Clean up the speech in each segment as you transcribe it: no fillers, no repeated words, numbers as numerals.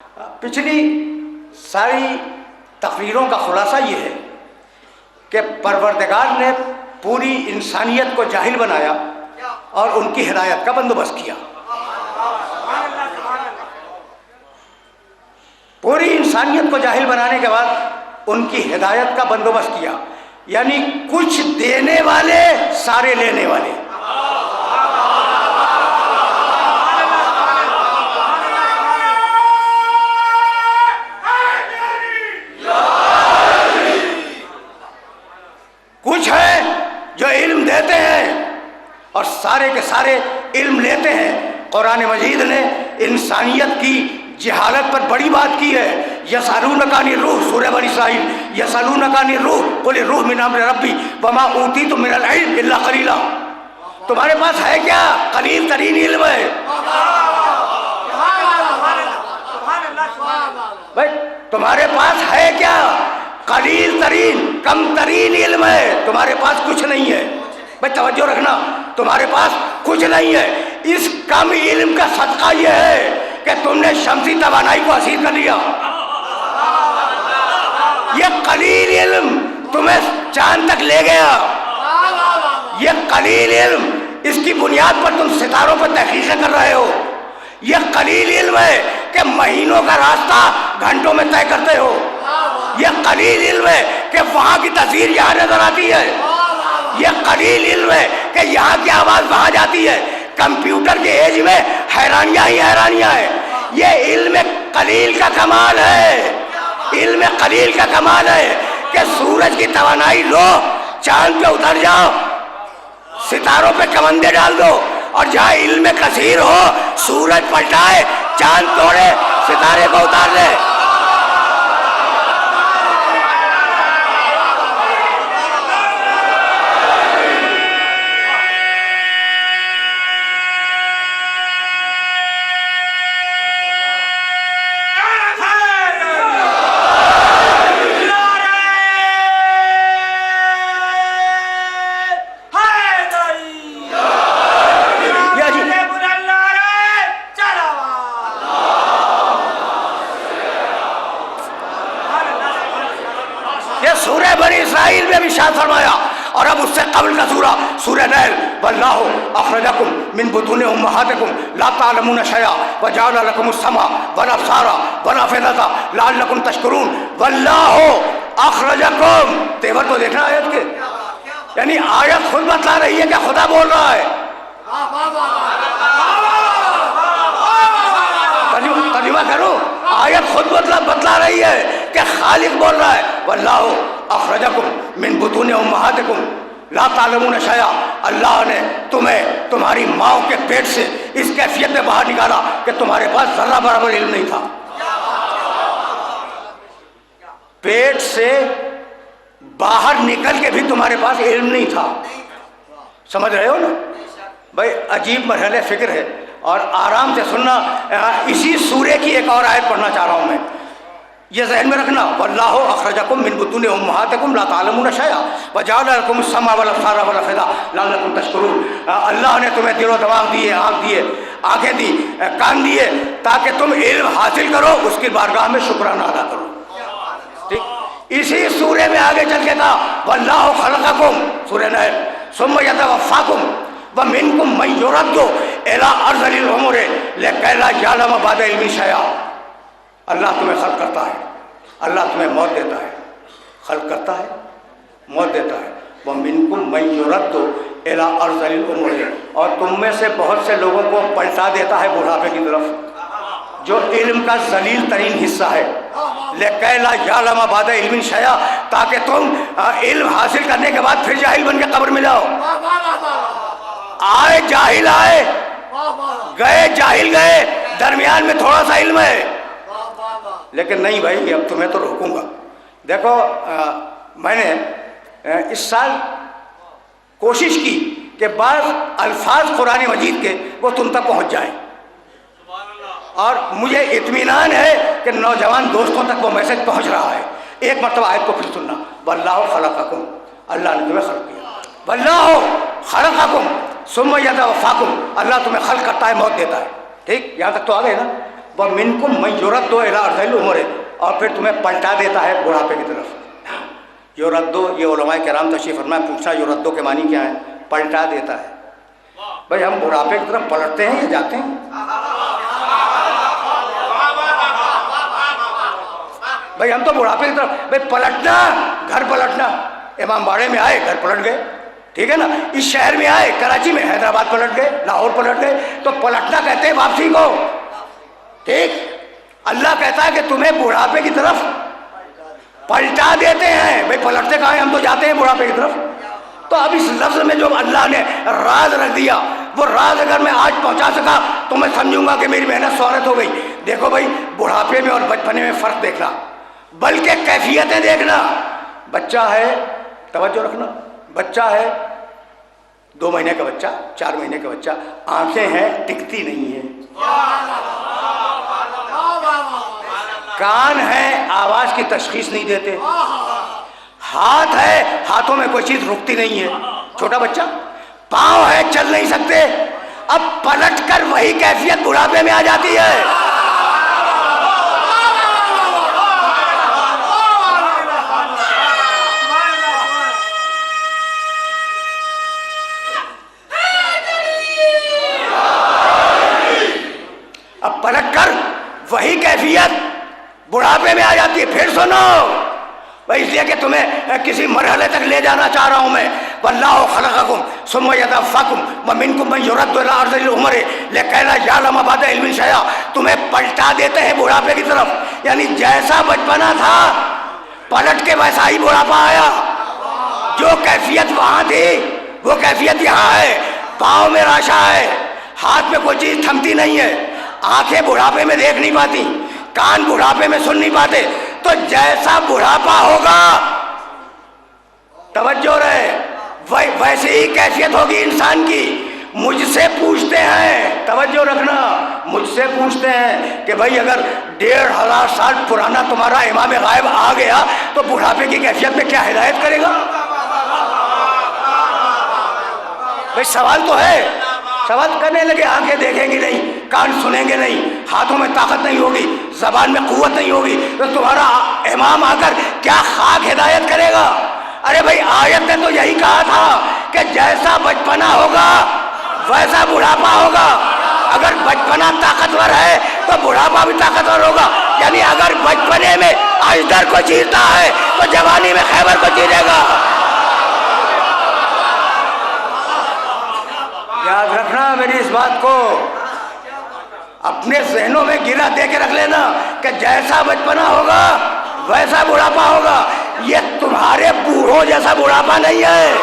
پچھلی ساری تقریروں کا خلاصہ یہ ہے کہ پروردگار نے پوری انسانیت کو جاہل بنایا اور ان کی ہدایت کا بندوبست کیا. پوری انسانیت کو جاہل بنانے کے بعد ان کی ہدایت کا بندوبست کیا، یعنی کچھ دینے والے سارے لینے والے. کچھ ہیں جو علم دیتے ہیں اور سارے کے سارے علم لیتے ہیں. قرآن مجید نے انسانیت کی جہالت پر بڑی بات کی ہے. یسألونک عن الروح، سورہ بنی اسرائیل. یسألونک عن الروح قل الروح من امر ربی وما اوتیتم من العلم الا قلیلا. تمہارے پاس ہے کیا؟ قلیل ترین علم ہے. بھائی تمہارے پاس ہے کیا؟ قلیل ترین، کم ترین علم ہے. تمہارے پاس کچھ نہیں ہے. بھائی توجہ رکھنا، تمہارے پاس کچھ نہیں ہے. اس کم علم کا صدقہ یہ ہے کہ تم نے شمسی توانائی کو حاصل کر لیا. یہ قلیل علم تمہیں چاند تک لے گیا. یہ قلیل علم، اس کی بنیاد پر تم ستاروں پر تحقیقیں کر رہے ہو. یہ قلیل علم ہے کہ مہینوں کا راستہ گھنٹوں میں طے کرتے ہو. یہ قلیل علم ہے کہ وہاں کی تصویر یہاں نظر آتی ہے. یہ قلیل علم ہے کہ یہاں کی آواز وہاں جاتی ہے. کمپیوٹر کے ایج میں حیرانیاں ہی حیرانیاں ہیں. یہ علم قلیل کا کمال ہے. علم قلیل کا کمال ہے کہ سورج کی توانائی لو، چاند پہ اتر جاؤ، ستاروں پہ کمندے ڈال دو، اور جہاں علم کثیر ہو سورج پلٹائے، چاند توڑے، ستارے کو اتار لے. سورہ بنی اسرائیل میں بھی شاد فرمایا، اور اب اس سے قبل کا سورہ نیل، واللہ اخرجکم من بطون امہاتکم لا تعلمون شیئا وجعل لکم السمع والابصار والافئدۃ لعلکم تشکرون. واللہ اخرجکم، تیور تو دیکھنا آیت کے، یعنی آیت خود بتلا رہی ہے کہ خدا بول رہا ہے. ترجمہ کرو، آیت خود بتلا رہی ہے کہ خالق بول رہا ہے. واللہ اخرجکم من بطون امہاتکم لا تعلمون شیئا، اللہ نے تمہیں تمہاری ماؤں کے پیٹ سے اس کیفیت میں باہر نکالا کہ تمہارے پاس ذرہ برابر علم نہیں تھا. پیٹ سے باہر نکل کے بھی تمہارے پاس علم نہیں تھا. سمجھ رہے ہو نا بھائی؟ عجیب مرحلہ فکر ہے. اور آرام سے سننا، اسی سورے کی ایک اور آیت پڑھنا چاہ رہا ہوں میں، یہ ذہن میں رکھنا. واللہ اخرجکم من بطون امہاتکم لا تعلمون شیئا وجعل لکم السمع والابصار والافئدۃ لعلکم تشکرون. اللہ نے تمہیں دل و دماغ دیے، آنکھ دیے، آنکھیں دی، کان دیے، تاکہ تم علم حاصل کرو، اس کی بارگاہ میں شکرانہ ادا کرو. ٹھیک، اسی سورے میں آگے چل کے تھا واللہ خلقکم، سورہ نیل، ثم یتوفاکم ومنکم من یرد الی ارذل العمر لکی لا یعلم بعد علم شیئا. اللہ تمہیں خلق کرتا ہے، اللہ تمہیں موت دیتا ہے، خلق کرتا ہے، موت دیتا ہے. وَمِنْكُمْ مَنْ يُرَدُّ إِلَىٰ أَرْذَلِ الْعُمُرِ، اور تم میں سے بہت سے لوگوں کو پلٹا دیتا ہے بڑھاپے کی طرف، جو علم کا ذلیل ترین حصہ ہے. لِكَيْ لَا يَعْلَمَ بَعْدَ عِلْمٍ شَيْئًا، تاکہ تم علم حاصل کرنے کے بعد پھر جاہل بن کے قبر میں جاؤ. آئے جاہل آئے، گئے جاہل گئے، درمیان میں تھوڑا سا علم ہے. لیکن نہیں بھائی، اب تمہیں تو روکوں گا. دیکھو میں نے اس سال کوشش کی کہ بعض الفاظ قرآن مجید کے وہ تم تک پہنچ جائیں، اور مجھے اطمینان ہے کہ نوجوان دوستوں تک وہ میسج پہنچ رہا ہے. ایک مرتبہ آیت کو پھر سننا، واللہ خلقکم، اللہ نے تمہیں خلق کیا. واللہ خلقکم ثم یتوفاکم، اللہ تمہیں خلق کرتا ہے، موت دیتا ہے. ٹھیک، یہاں تک تو آ گئے نا. وَمِنْكُمْ مَنْ يُرَدُّ إِلَىٰ أَرْذَلِ الْعُمُرِ، اور پھر تمہیں پلٹا دیتا ہے بڑھاپے کی طرف. یوردو، یہ علماء کرام تشریف فرمائے پوچھا یوردو کے معنی کیا ہے؟ پلٹا دیتا ہے. بھائی ہم بڑھاپے کی طرف پلٹتے ہیں یا جاتے ہیں؟ بھائی ہم تو بڑھاپے کی طرف، بھائی پلٹنا، گھر پلٹنا. امام باڑے میں آئے گھر پلٹ گئے، ٹھیک ہے نا. اس شہر میں آئے کراچی میں، حیدرآباد پلٹ گئے، لاہور پلٹ گئے. تو پلٹنا کہتے ہیں واپسی کو. ٹھیک، اللہ کہتا ہے کہ تمہیں بڑھاپے کی طرف پلٹا دیتے ہیں. بھائی پلٹتے کہاں ہیں؟ ہم تو جاتے ہیں بڑھاپے کی طرف. تو اب اس لفظ میں جو اللہ نے راز رکھ دیا، وہ راز اگر میں آج پہنچا سکا تو میں سمجھوں گا کہ میری محنت سوارت ہو گئی. دیکھو بھائی، بڑھاپے میں اور بچپنے میں فرق دیکھنا، بلکہ کیفیتیں دیکھنا. بچہ ہے، توجہ رکھنا، بچہ ہے 2 مہینے کا بچہ، 4 مہینے کا بچہ، آنکھیں ہیں ٹکتی نہیں ہیں، کان ہے آواز کی تشخیص نہیں دیتے، ہاتھ ہے ہاتھوں میں کوئی چیز رکتی نہیں ہے، چھوٹا بچہ. پاؤں ہے چل نہیں سکتے. اب پلٹ کر وہی کیفیت بڑھاپے میں آ جاتی ہے. اب پلٹ کر وہی کیفیت بڑھاپے میں آ جاتی ہے. پھر سنو بھائی، اس لیے کہ تمہیں کسی مرحلے تک لے جانا چاہ رہا ہوں میں. وَاللَّهُ خَلَقَكُمْ ثُمَّ يَتَوَفَّاكُمْ وَمِنْكُمْ مَنْ يُرَدُّ إِلَىٰ أَرْذَلِ الْعُمُرِ لِكَيْ لَا يَعْلَمَ بَعْدَ عِلْمٍ شَيْئًا. تمہیں پلٹا دیتے ہیں بڑھاپے کی طرف. یعنی جیسا بچپنا تھا پلٹ کے ویسا ہی بڑھاپا آیا. جو کیفیت وہاں تھی وہ کیفیت یہاں ہے. پاؤں میں راشا ہے، ہاتھ میں کوئی چیز تھمتی نہیں ہے، آنکھیں بڑھاپے میں دیکھ نہیں پاتی، کان بڑھاپے میں سن نہیں پاتے. تو جیسا بڑھاپا ہوگا، توجہ رہے، ویسے ہی کیفیت ہوگی انسان کی. مجھ سے پوچھتے ہیں، توجہ رکھنا، مجھ سے پوچھتے ہیں کہ بھائی اگر 1500 سال پرانا تمہارا امام غائب آ گیا تو بڑھاپے کی کیفیت میں کیا ہدایت کرے گا؟ بھائی سوال تو ہے. سوال کرنے لگے، آنکھیں دیکھیں گی نہیں، کان سنیں گے نہیں، ہاتھوں میں طاقت نہیں ہوگی، زبان میں قوت نہیں ہوگی، تو تمہارا امام آ کر کیا خاک ہدایت کرے گا؟ ارے بھائی آیت نے تو یہی کہا تھا کہ جیسا بچپنا ہوگا ویسا بڑھاپا ہوگا. اگر بچپنا طاقتور ہے تو بڑھاپا بھی طاقتور ہوگا. یعنی اگر بچپنے میں اجدر کو چیرتا ہے تو جوانی میں خیبر کو چیرے گا. یاد رکھنا میری اس بات کو، اپنے ذہنوں میں گرا دے کے رکھ لینا کہ جیسا بچپنا ہوگا ویسا بڑھاپا ہوگا. یہ تمہارے بوڑھوں جیسا بڑھاپا نہیں ہے.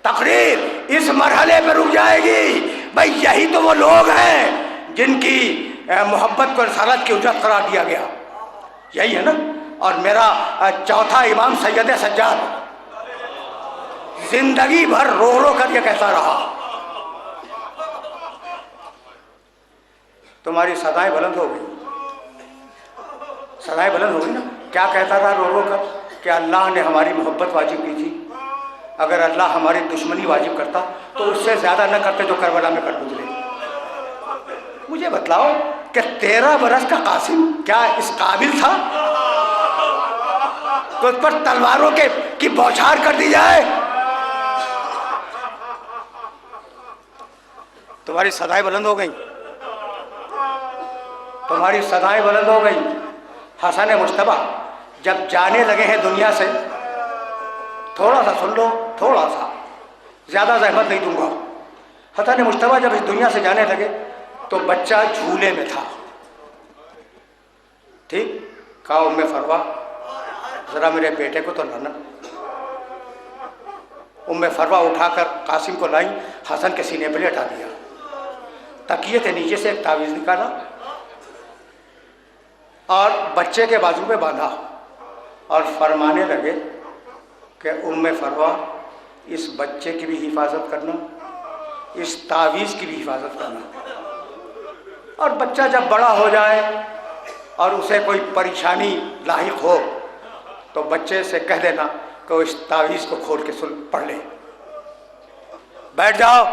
تقریر اس مرحلے پہ رک جائے گی. بھائی یہی تو وہ لوگ ہیں جن کی محبت کو رسالت کی اجرت قرار دیا گیا، یہی ہے نا. اور میرا چوتھا امام سید سجاد زندگی بھر رو رو کر یہ کہتا رہا، تمہاری صدائیں بلند ہو گئی، صدائیں بلند ہو گئی نا. کیا کہتا رہا رو رو کر؟ کہ اللہ نے ہماری محبت واجب کی تھی، اگر اللہ ہماری دشمنی واجب کرتا تو اس سے زیادہ نہ کرتے جو کربلا میں کر گزرے. مجھے بتلاؤ کہ 13 برس کا قاسم کیا اس قابل تھا تو اس پر تلواروں کی بوچھار کر دی جائے؟ تمہاری صدائیں بلند ہو گئیں، تمہاری صدائیں بلند ہو گئیں. حسن مجتبیٰ جب جانے لگے ہیں دنیا سے، تھوڑا سا سن لو، تھوڑا سا، زیادہ زحمت نہیں دوں گا. حسن مجتبیٰ جب اس دنیا سے جانے لگے تو بچہ جھولے میں تھا. ٹھیک کہا ام فروا ذرا میرے بیٹے کو تو لانا. ام فروا اٹھا کر قاسم کو لائی، حسن کے سینے پہ لٹا دیا، تکیے کے نیچے سے ایک تعویذ نکالا اور بچے کے بازو پہ باندھا اور فرمانے لگے کہ ام فروا اس بچے کی بھی حفاظت کرنا، اس تعویذ کی بھی حفاظت کرنا. اور بچہ جب بڑا ہو جائے اور اسے کوئی پریشانی لاحق ہو تو بچے سے کہہ دینا کہ وہ اس تعویذ کو کھول کے پڑھ لے. بیٹھ جاؤ.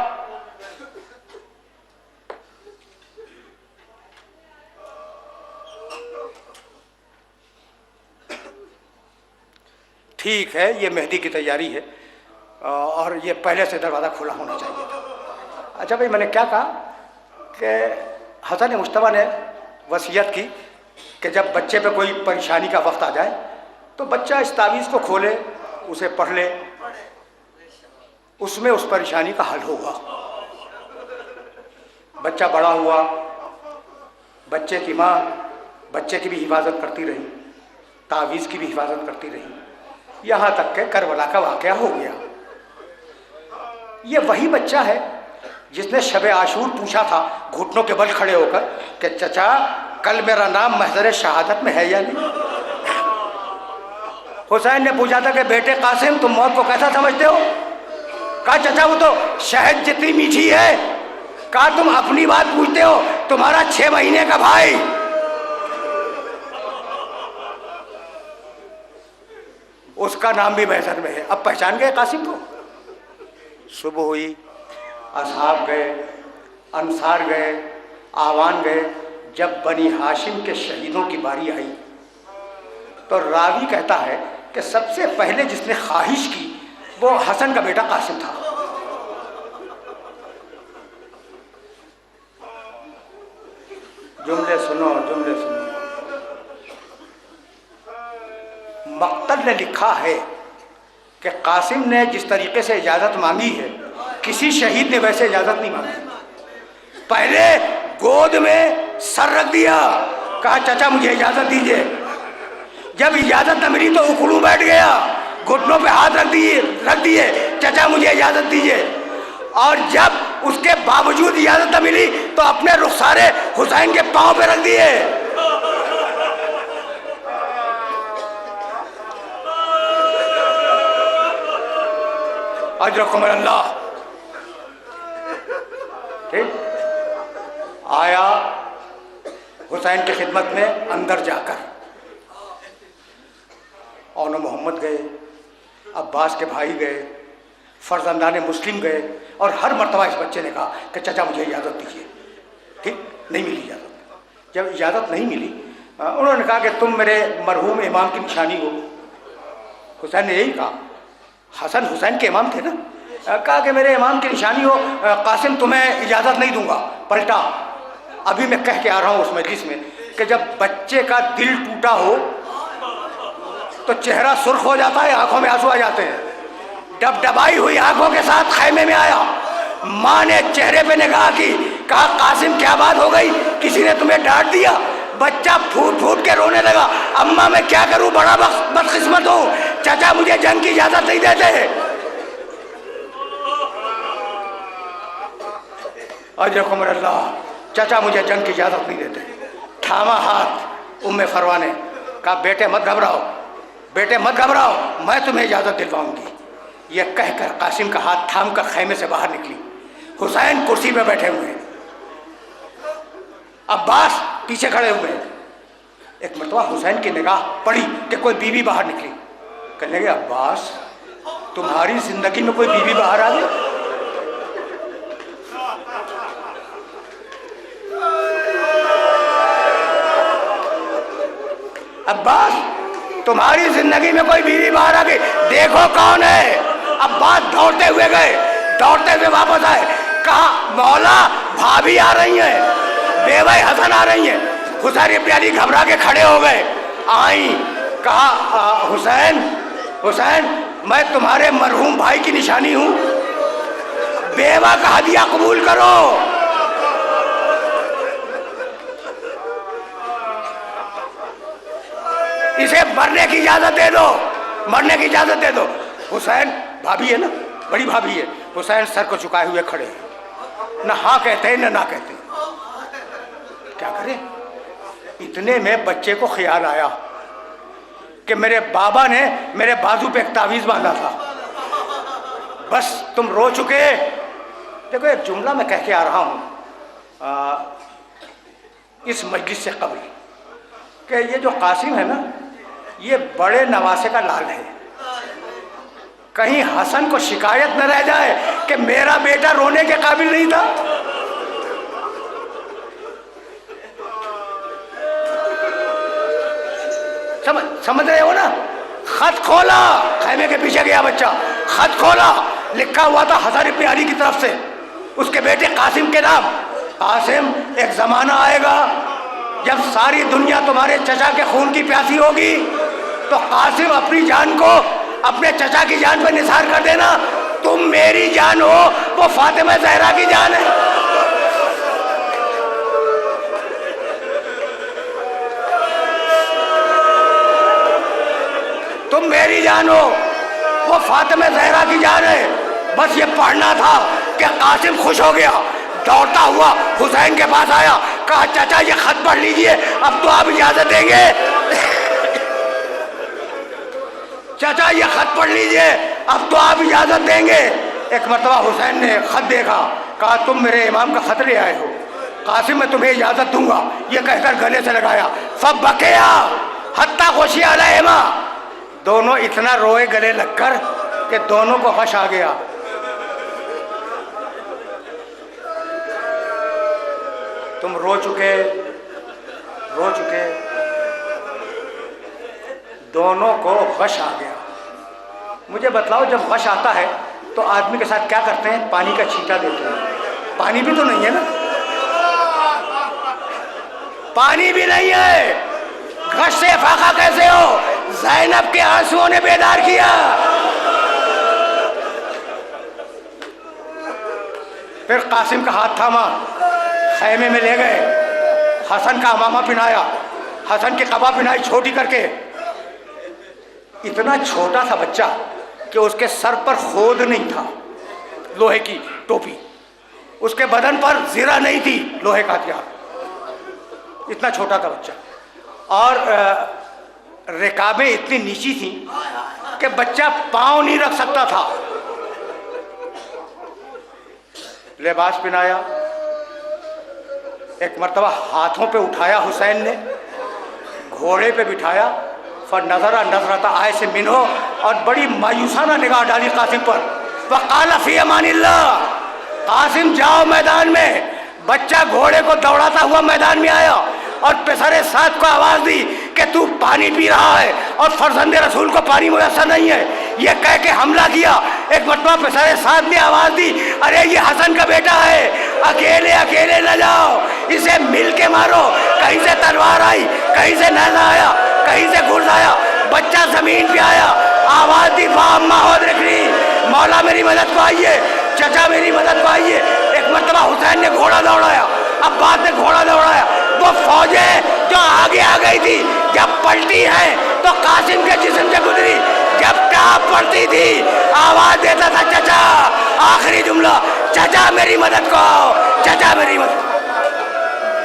ٹھیک ہے, یہ مہدی کی تیاری ہے اور یہ پہلے سے دروازہ کھلا ہونا چاہیے تھا. اچھا بھائی, میں نے کیا کہا کہ حسن مجتبیٰ نے وصیت کی کہ جب بچے پہ کوئی پریشانی کا وقت آ جائے تو بچہ اس تعویذ کو کھولے, اسے پڑھ لے, اس میں اس پریشانی کا حل ہوگا. بچہ بڑا ہوا, بچے کی ماں بچے کی بھی حفاظت کرتی رہی, تعویذ کی بھی حفاظت کرتی رہی, یہاں تک کہ کربلا کا واقعہ ہو گیا. یہ وہی بچہ ہے جس نے شب عاشور پوچھا تھا گھٹنوں کے بل کھڑے ہو کر کہ چچا کل میرا نام محضر شہادت میں ہے یا نہیں. حسین نے پوچھا تھا کہ بیٹے قاسم تم موت کو کیسا سمجھتے ہو؟ کہا چچا وہ تو شہد جتنی میٹھی ہے. کہا تم اپنی بات پوچھتے ہو, تمہارا 6 مہینے کا بھائی. اس کا نام بھی محضر میں ہے. اب پہچان گئے قاسم کو؟ صبح ہوئی, اصحاب گئے, انصار گئے, آوان گئے. جب بنی ہاشم کے شہیدوں کی باری آئی تو راوی کہتا ہے کہ سب سے پہلے جس نے خواہش کی وہ حسن کا بیٹا قاسم تھا. جملے سنو, جملے سنو. مقتل نے لکھا ہے کہ قاسم نے جس طریقے سے اجازت مانگی ہے کسی شہید نے ویسے اجازت نہیں مانگی. پہلے گود میں سر رکھ دیا, کہا چچا مجھے اجازت دیجیے. جب اجازت نہ ملی تو اکڑوں بیٹھ گیا, گھٹنوں پہ ہاتھ رکھ دیے, چچا مجھے اجازت دیجیے. اور جب اس کے باوجود اجازت نہ ملی تو اپنے رخسار حسین کے پاؤں پہ رکھ دیے. اجرکم اللہ. ٹھیک, آیا حسین کی خدمت میں اندر جا کر. اون محمد گئے, عباس کے بھائی گئے, فرزندان مسلم گئے, اور ہر مرتبہ اس بچے نے کہا کہ چچا مجھے اجازت دیجیے. ٹھیک, نہیں ملی اجازت. جب اجازت نہیں ملی انہوں نے کہا کہ تم میرے مرحوم امام کی نشانی ہو. حسین نے یہی کہا, حسن حسین کے امام تھے نا, کہا کہ میرے امام کی نشانی ہو. قاسم تمہیں اجازت نہیں دوں گا. پلٹا. ابھی میں کہہ کے آ رہا ہوں اس مجلس میں کہ جب بچے کا دل ٹوٹا ہو تو چہرہ سرخ ہو جاتا ہے, آنکھوں میں آنسو آ جاتے ہیں. ڈبڈبائی ہوئی آنکھوں کے ساتھ خیمے میں آیا. ماں نے چہرے پہ نگاہ کی, کہا قاسم کیا بات ہو گئی, کسی نے تمہیں ڈانٹ دیا؟ بچہ پھوٹ پھوٹ کے رونے لگا, اماں میں کیا کروں, بڑا بدقسمت ہوں, چچا مجھے جنگ کی اجازت نہیں دیتے. اجرکم اللہ, چچا مجھے جنگ کی اجازت نہیں دیتے. تھاما ہاتھ ام فروہ نے, کہا بیٹے مت گھبراؤ, بیٹے مت گھبراؤ, میں تمہیں اجازت دلواؤں گی. یہ کہہ کر قاسم کا ہاتھ تھام کر خیمے سے باہر نکلی. حسین کرسی پہ بیٹھے ہوئے ہیں, عباس پیچھے کھڑے ہوئے ہیں. ایک مرتبہ حسین کی نگاہ پڑی کہ کوئی بیوی باہر نکلی. کہنے لگے عباس تمہاری زندگی میں کوئی بیوی باہر آ گئی؟ عباس تمہاری زندگی میں کوئی بیوی باہر آ گئی, دیکھو کون ہے. عباس دوڑتے ہوئے گئے, دوڑتے ہوئے واپس آئے, کہا مولا بھابھی آ رہی ہیں, بیوہ حسن آ رہی ہیں. حسین ابن علی گھبرا کے کھڑے ہو گئے, آئیں. کہا حسین حسین میں تمہارے مرحوم بھائی کی نشانی ہوں, بیوہ کا ہدیہ قبول کرو. اسے مرنے کی اجازت دے دو, مرنے کی اجازت دے دو. حسین بھابھی ہے نا, بڑی بھابھی ہے. حسین سر کو جھکائے ہوئے کھڑے, نہ ہاں کہتے نہ کہتے. کیا کریں؟ اتنے میں بچے کو خیال آیا کہ میرے بابا نے میرے بازو پہ ایک تعویذ باندھا تھا. بس تم رو چکے. دیکھو ایک جملہ میں کہہ کے آ رہا ہوں, اس مجلس سے قبل کہ یہ جو قاسم ہے نا یہ بڑے نواسے کا لال ہے، کہیں حسن کو شکایت نہ رہ جائے کہ میرا بیٹا رونے کے قابل نہیں تھا۔ سمجھ رہے ہو نا؟ خط کھولا، خیمے کے پیچھے گیا بچہ، خط کھولا، لکھا ہوا تھا حسن ابن علی کی طرف سے اس کے بیٹے قاسم کے نام۔ قاسم، ایک زمانہ آئے گا جب ساری دنیا تمہارے چچا کے خون کی پیاسی ہوگی، تو قاسم اپنی جان کو اپنے چچا کی جان پہ نثار کر دینا، تم میری جان ہو، وہ فاطمہ زہرا کی جان ہے۔ تم میری جان ہو، وہ فاطمہ زہرا کی جان ہے۔ بس یہ پڑھنا تھا کہ قاسم خوش ہو گیا، دوڑتا ہوا حسین کے پاس آیا، کہا چچا یہ خط پڑھ لیجئے، اب تو آپ اجازت دیں گے؟ چچا یہ خط پڑھ لیجئے، اب تو آپ اجازت دیں گے؟ ایک مرتبہ حسین نے خط دیکھا، کہا تم میرے امام کا خط لے آئے ہو، قاسم میں تمہیں اجازت دوں گا، یہ کہہ کر گلے سے لگایا۔ فبکیا حتی غشی علیہما، دونوں اتنا روئے گلے لگ کر کہ دونوں کو غش آ گیا۔ تم رو چکے، دونوں کو غش آ گیا۔ مجھے بتلاؤ جب غش آتا ہے تو آدمی کے ساتھ کیا کرتے ہیں؟ پانی کا چھینٹا دیتے ہیں۔ پانی بھی تو نہیں ہے نا، پانی بھی نہیں ہے، غش سے فاقہ کیسے ہو؟ زینب کے آنسوؤں نے بیدار کیا۔ پھر قاسم کا ہاتھ تھاما، خیمے میں لے گئے، حسن کا امامہ پہنایا، حسن کی قبا پہنائی چھوٹی کر کے۔ اتنا چھوٹا تھا بچہ کہ اس کے سر پر خود نہیں تھا لوہے کی ٹوپی، اس کے بدن پر زرہ نہیں تھی لوہے کا ہتھیار، اتنا چھوٹا تھا بچہ، اور رکابیں اتنی نیچی تھیں کہ بچہ پاؤں نہیں رکھ سکتا تھا۔ لباس پہنایا، ایک مرتبہ ہاتھوں پہ اٹھایا حسین نے، گھوڑے پہ بٹھایا، فنظر نظرۃ عائش منہ، اور بڑی مایوسانہ نگاہ ڈالی قاسم پر۔ وقال فی امان اللہ، قاسم جاؤ میدان میں۔ بچہ گھوڑے کو دوڑاتا ہوا میدان میں آیا اور پسر سعد کو آواز دی کہ تو پانی پی رہا ہے اور فرزند رسول کو پانی میسر نہیں ہے، یہ کہہ کے حملہ کیا۔ ایک مرتبہ پسر سعد نے آواز دی، ارے یہ حسن کا بیٹا ہے، اکیلے اکیلے نہ جاؤ، اسے مل کے مارو۔ کہیں سے تلوار آئی، کہیں سے نیزہ آیا، کہیں سے گرز آیا، بچہ زمین پہ آیا، آواز دی فاما ہو رکھنی، مولا میری مدد کو آئیے، چچا میری مدد کو آئیے۔ ایک مرتبہ حسین نے گھوڑا دوڑایا، عباس نے گھوڑا دوڑایا، وہ فوجیں جو آگے آ گئی تھی جب پلٹی ہیں تو قاسم کے جسم سے گزری، جب ٹاپ پڑتی تھی آواز دیتا تھا چچا، آخری جملہ چچا میری مدد کو آؤ، چچا میری مدد۔